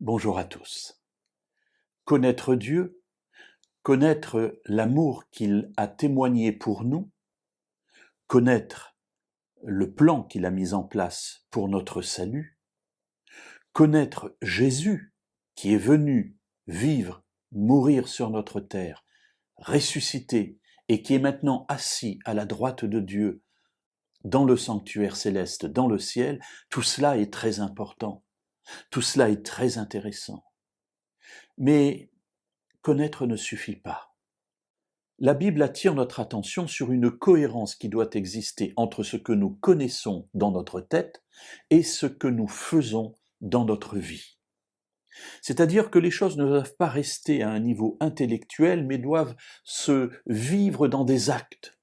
Bonjour à tous. Connaître Dieu, connaître l'amour qu'il a témoigné pour nous, connaître le plan qu'il a mis en place pour notre salut, connaître Jésus qui est venu vivre, mourir sur notre terre, ressuscité et qui est maintenant assis à la droite de Dieu dans le sanctuaire céleste, dans le ciel, tout cela est très important, tout cela est très intéressant. Mais connaître ne suffit pas. La Bible attire notre attention sur une cohérence qui doit exister entre ce que nous connaissons dans notre tête et ce que nous faisons dans notre vie. C'est-à-dire que les choses ne doivent pas rester à un niveau intellectuel, mais doivent se vivre dans des actes,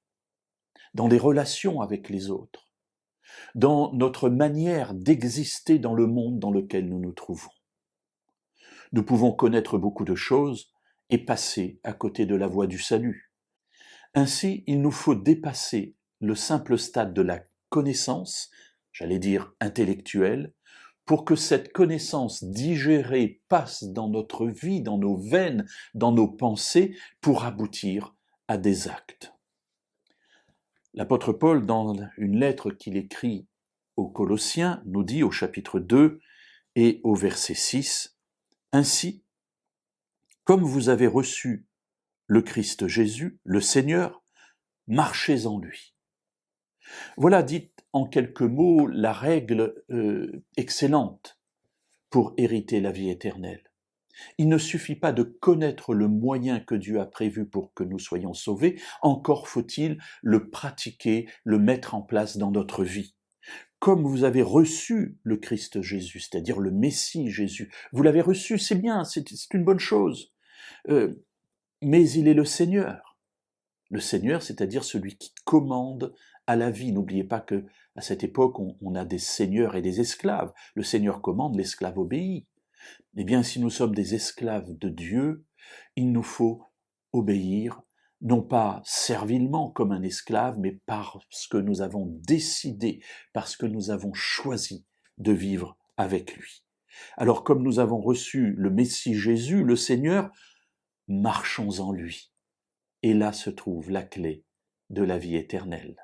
dans des relations avec les autres, dans notre manière d'exister dans le monde dans lequel nous nous trouvons. Nous pouvons connaître beaucoup de choses et passer à côté de la voie du salut. Ainsi, il nous faut dépasser le simple stade de la connaissance, j'allais dire intellectuelle, pour que cette connaissance digérée passe dans notre vie, dans nos veines, dans nos pensées, pour aboutir à des actes. L'apôtre Paul, dans une lettre qu'il écrit aux Colossiens, nous dit au chapitre 2 et au verset 6, « Ainsi, comme vous avez reçu le Christ Jésus, le Seigneur, marchez en lui. » Voilà, dite en quelques mots, la règle excellente pour hériter la vie éternelle. Il ne suffit pas de connaître le moyen que Dieu a prévu pour que nous soyons sauvés, encore faut-il le pratiquer, le mettre en place dans notre vie. Comme vous avez reçu le Christ Jésus, c'est-à-dire le Messie Jésus, vous l'avez reçu, c'est bien, c'est une bonne chose, mais il est le Seigneur. Le Seigneur, c'est-à-dire celui qui commande à la vie. N'oubliez pas que à cette époque, on a des seigneurs et des esclaves. Le Seigneur commande, l'esclave obéit. Eh bien, si nous sommes des esclaves de Dieu, il nous faut obéir, non pas servilement comme un esclave, mais parce que nous avons décidé, parce que nous avons choisi de vivre avec lui. Alors, comme nous avons reçu le Messie Jésus, le Seigneur, marchons en lui. Et là se trouve la clé de la vie éternelle.